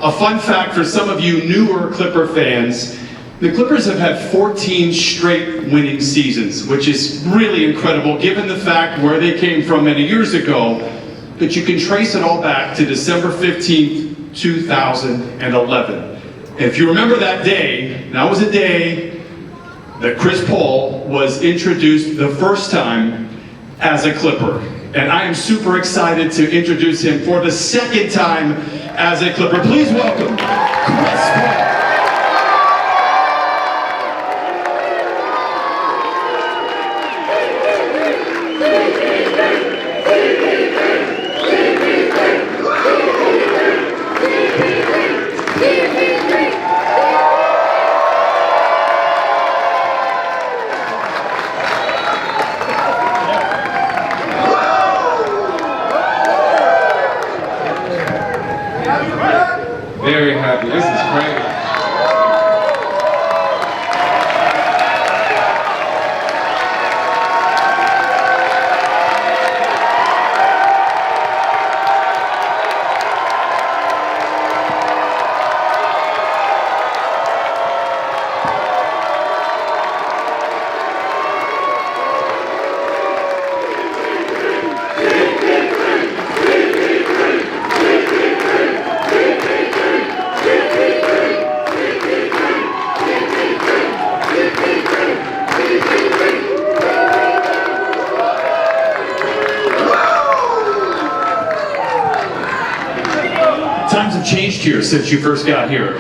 A fun fact for some of you newer Clipper fans, the Clippers have had 14 straight winning seasons, which is really incredible given the fact where they came from many years ago, but you can trace it all back to December 15th, 2011. And if you remember that day, that was a day that Chris Paul was introduced the first time as a Clipper. And I am super excited to introduce him for the second time as a Clipper. Please welcome Chris Paul. Very happy. This is crazy. Times have changed here since you first got here.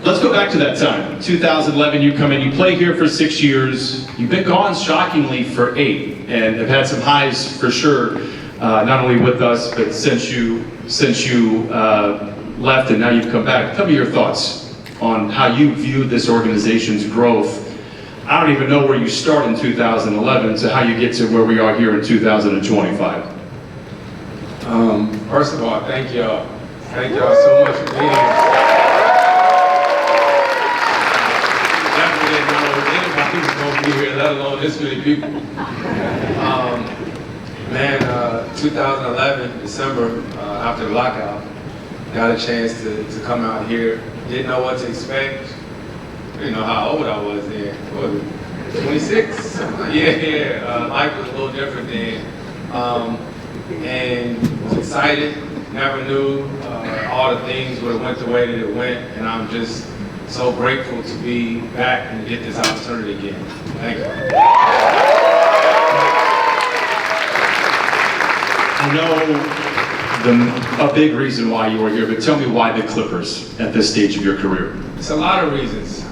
Let's go back to that time. 2011, you come in, you play here for 6 years. You've been gone, shockingly, for 8, and have had some highs for sure, not only with us, but since you left and now you've come back. Tell me your thoughts on how you view this organization's growth. I don't even know where you start in 2011 to how you get to where we are here in 2025. First of all, thank y'all. Thank y'all so much for being here. Definitely didn't know anybody was going to be here, let alone this many people. 2011, December, after the lockout, got a chance to come out here. Didn't know what to expect. Didn't know how old I was then. What was it? 26? Yeah. Life was a little different then. And was excited. Never knew all the things would have went the way that it went, and I'm just so grateful to be back and get this opportunity again. Thank you. I know a big reason why you are here, but tell me why the Clippers at this stage of your career. It's a lot of reasons.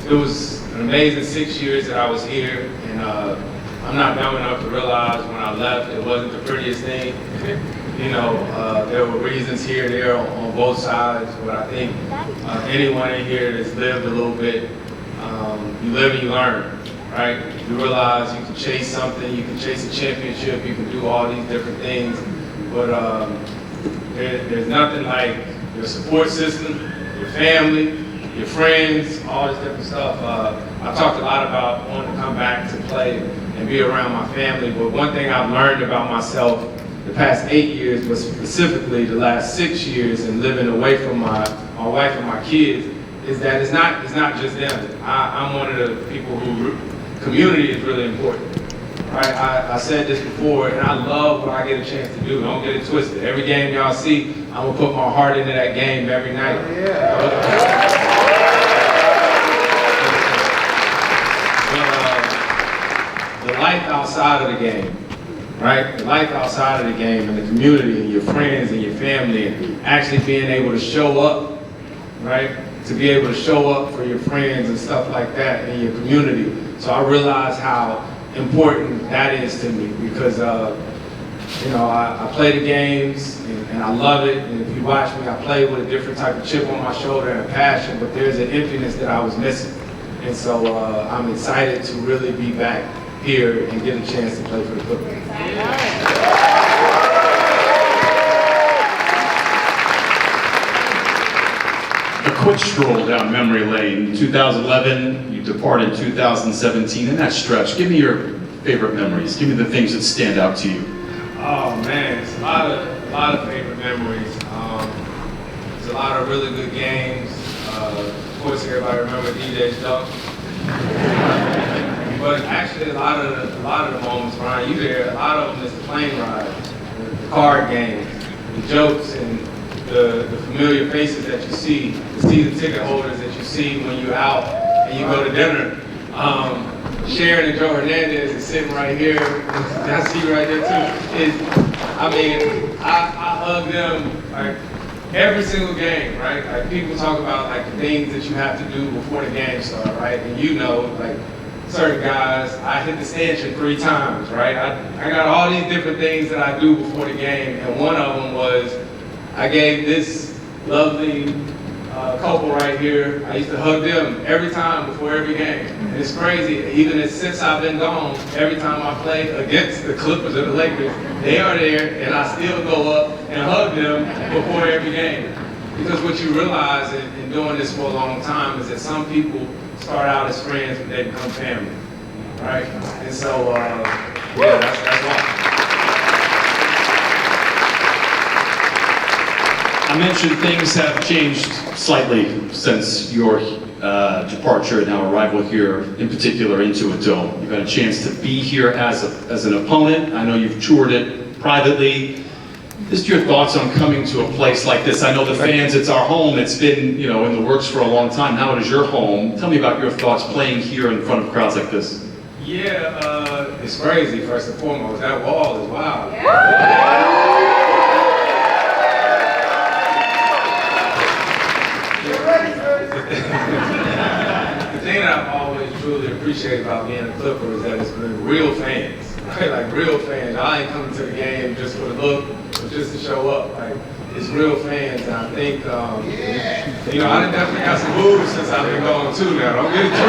It was an amazing 6 years that I was here, and I'm not dumb enough to realize when I left it wasn't the prettiest thing. You know, there were reasons here and there on both sides, but I think anyone in here that's lived a little bit, you live and you learn, right? You realize you can chase something, you can chase a championship, you can do all these different things, but there's nothing like your support system, your family, your friends, all this different stuff. I've talked a lot about wanting to come back to play and be around my family, but one thing I've learned about myself the past 8 years, but specifically the last 6 years and living away from my wife and my kids, is that it's not just them. I'm one of the people who, community is really important. Right? I said this before, and I love what I get a chance to do. Don't get it twisted. Every game y'all see, I'm gonna put my heart into that game every night. The life outside of the game, right? The life outside of the game and the community and your friends and your family and actually being able to show up, right? To be able to show up for your friends and stuff like that in your community. So I realize how important that is to me because, you know, I play the games and I love it. And if you watch me, I play with a different type of chip on my shoulder and a passion, but there's an emptiness that I was missing. And so I'm excited to really be back here and get a chance to play for the Clippers. A quick stroll down memory lane. 2011, you departed 2017. In that stretch, give me your favorite memories. Give me the things that stand out to you. Oh man, it's a lot of favorite memories. lot of really good games. Of course, everybody remember DJ's dunk. But actually, a lot of the moments, Brian, you there, a lot of them is the plane ride, the card games, the jokes, and the familiar faces that you see, the season ticket holders that you see when you're out and you go to dinner. Sharon and Joe Hernandez is sitting right here. I see you right there too. I hug them like every single game, right? Like people talk about like the things that you have to do before the game starts, right? And you know, like certain guys, I hit the stanchion 3 times, right? I got all these different things that I do before the game, and one of them was I gave this lovely couple right here, I used to hug them every time before every game. And it's crazy, even since I've been gone, every time I play against the Clippers or the Lakers, they are there and I still go up and hug them before every game. Because what you realize in doing this for a long time is that some people start out as friends but they become family, right? And so, yeah, that's why. I mentioned things have changed slightly since your departure and now arrival here, in particular Intuit Dome. You've had a chance to be here as an opponent. I know you've toured it privately. Just your thoughts on coming to a place like this. I know the fans, it's our home. It's been, you know, in the works for a long time. Now it is your home. Tell me about your thoughts playing here in front of crowds like this. Yeah, it's crazy, first and foremost. That wall is wild. Yeah. The thing that I've always truly appreciated about being a Clipper is that it's been real fans, right? Like real fans. I ain't coming to the game just for the look, but just to show up. Like it's real fans, and I think, you know, I done definitely got some moves since I've been gone too. Now, don't get it twisted.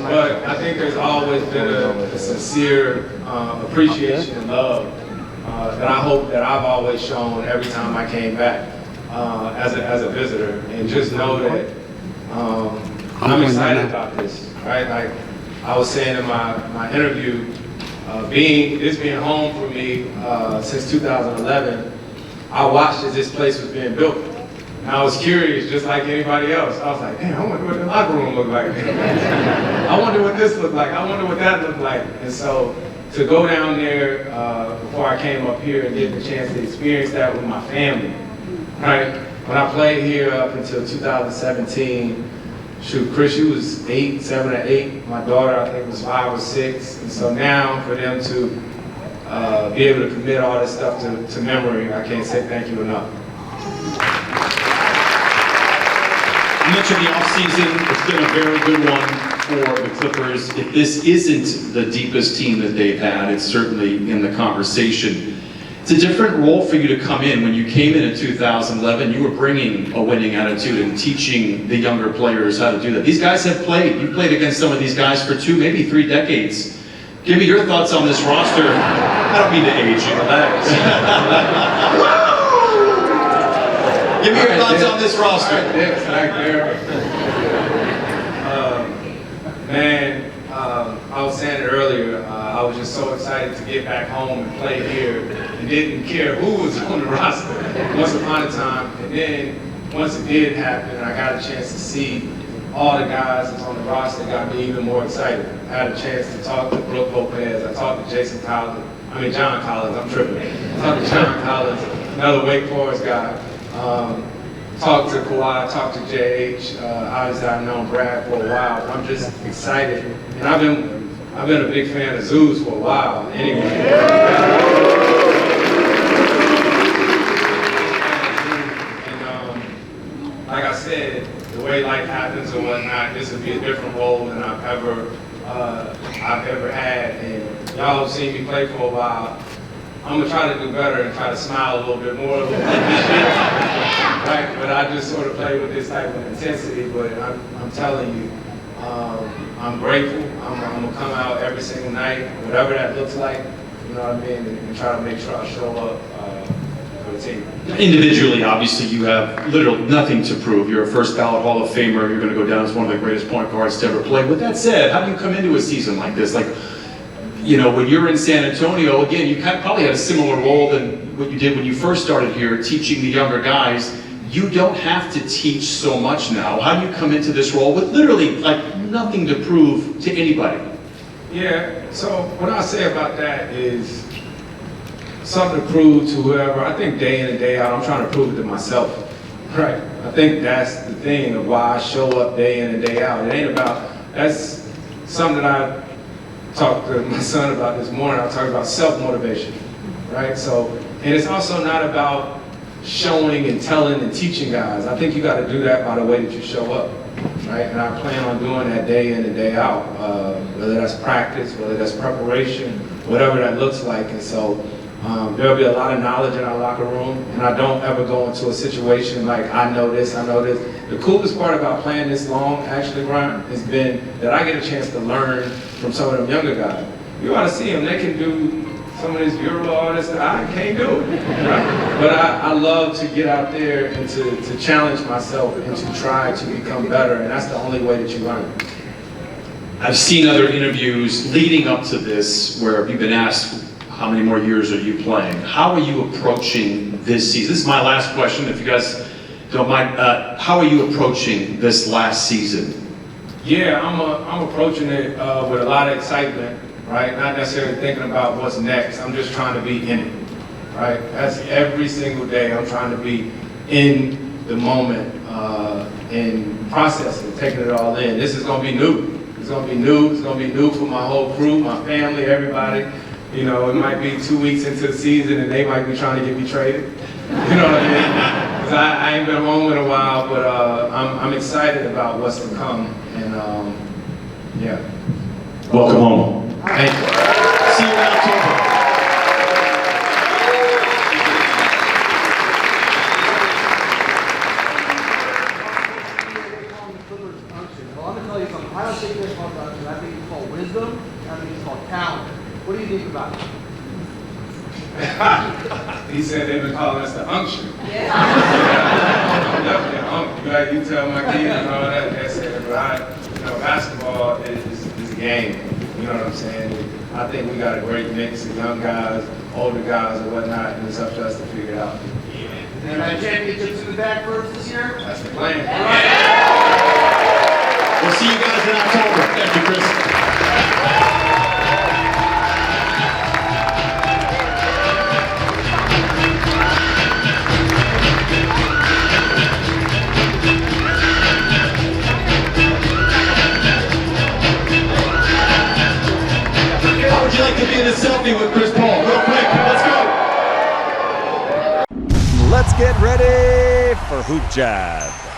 But I think there's always been a sincere appreciation and love that I hope that I've always shown every time I came back. As a visitor, and just know that I'm excited about this, right? Like I was saying in my interview, being home for me since 2011, I watched as this place was being built. And I was curious, just like anybody else. I was like, damn, I wonder what the locker room looked like. I wonder what this looked like. I wonder what that looked like. And so to go down there before I came up here and get the chance to experience that with my family. Right? When I played here up until 2017, shoot, Chris, you was 7 or 8. My daughter, I think, was 5 or 6. And so now, for them to be able to commit all this stuff to memory, I can't say thank you enough. You mentioned the offseason. It's been a very good one for the Clippers. If this isn't the deepest team that they've had, it's certainly in the conversation. It's a different role for you to come in. When you came in 2011, you were bringing a winning attitude and teaching the younger players how to do that. These guys have played. You played against some of these guys for 2, maybe 3 decades. Give me your thoughts on this roster. I don't mean to age you. Relax. Give me your thoughts on this roster. Back there. Man, I was saying it earlier. I was just so excited to get back home and play here, and didn't care who was on the roster once upon a time. And then once it did happen, I got a chance to see all the guys that's on the roster. It got me even more excited. I had a chance to talk to Brooke Lopez. I talked to John Collins. I'm tripping. I talked to John Collins, another Wake Forest guy. Talked to Kawhi, talked to JH. Obviously, I've known Brad for a while. But I'm just excited, and I've been a big fan of Zeus for a while. Anyway, and like I said, the way life happens and whatnot, this would be a different role than I've ever had. And y'all have seen me play for a while. I'm gonna try to do better and try to smile a little bit more, this year. Right? But I just sort of play with this type of intensity. But I'm telling you, I'm grateful. I'm gonna come out every single night, whatever that looks like. You know what I mean, and try to make sure I show up for the team. Individually, obviously, you have literally nothing to prove. You're a first ballot Hall of Famer. You're gonna go down as one of the greatest point guards to ever play. With that said, how do you come into a season like this? Like, you know, when you're in San Antonio, again, you probably had a similar role than what you did when you first started here, teaching the younger guys. You don't have to teach so much now. How do you come into this role with literally like nothing to prove to anybody? Yeah, so what I say about that is something to prove to whoever. I think day in and day out, I'm trying to prove it to myself, right? I think that's the thing of why I show up day in and day out. It ain't about, that's something that I talked to my son about this morning. I talked about self-motivation, right? So, and it's also not about showing and telling and teaching guys. I think you got to do that by the way that you show up, right? And I plan on doing that day in and day out, whether that's practice, whether that's preparation, whatever that looks like. And so there'll be a lot of knowledge in our locker room, and I don't ever go into a situation like, I know this, I know this. The coolest part about playing this long, actually, Brian, has been that I get a chance to learn from some of them younger guys. You ought to see them. They can do some of this Euro artists that I can't do, right? But I love to get out there and to challenge myself and to try to become better, and that's the only way that you learn. I've seen other interviews leading up to this where you've been asked, how many more years are you playing? How are you approaching this season? This is my last question, if you guys don't mind. How are you approaching this last season? Yeah, I'm approaching it with a lot of excitement, right? Not necessarily thinking about what's next. I'm just trying to be in it, right? That's every single day. I'm trying to be in the moment and processing, taking it all in. This is going to be new. It's going to be new. It's going to be new for my whole crew, my family, everybody. You know, it might be 2 weeks into the season and they might be trying to get me traded. You know what I mean? Because I ain't been home in a while, but I'm excited about what's to come. And yeah. Welcome home. Thank you. See you in October. Well, I'm going to tell you something. I don't think it's called unction. I think it's called wisdom. I think it's called talent. What do you think about it? He said they've been calling us the unction. Yeah. I'm definitely an uncle. Like you tell my kids and all that, that's it. But you know, basketball is a game. You know what I'm saying? I think we got a great mix of young guys, older guys, and whatnot, and it's up to us to figure it out. And that championships in the bag for us this year? That's the plan. We'll see you guys in October. Thank you, Chris. How would you like to be in a selfie with Chris Paul? Real quick, let's go. Let's get ready for HoopJab.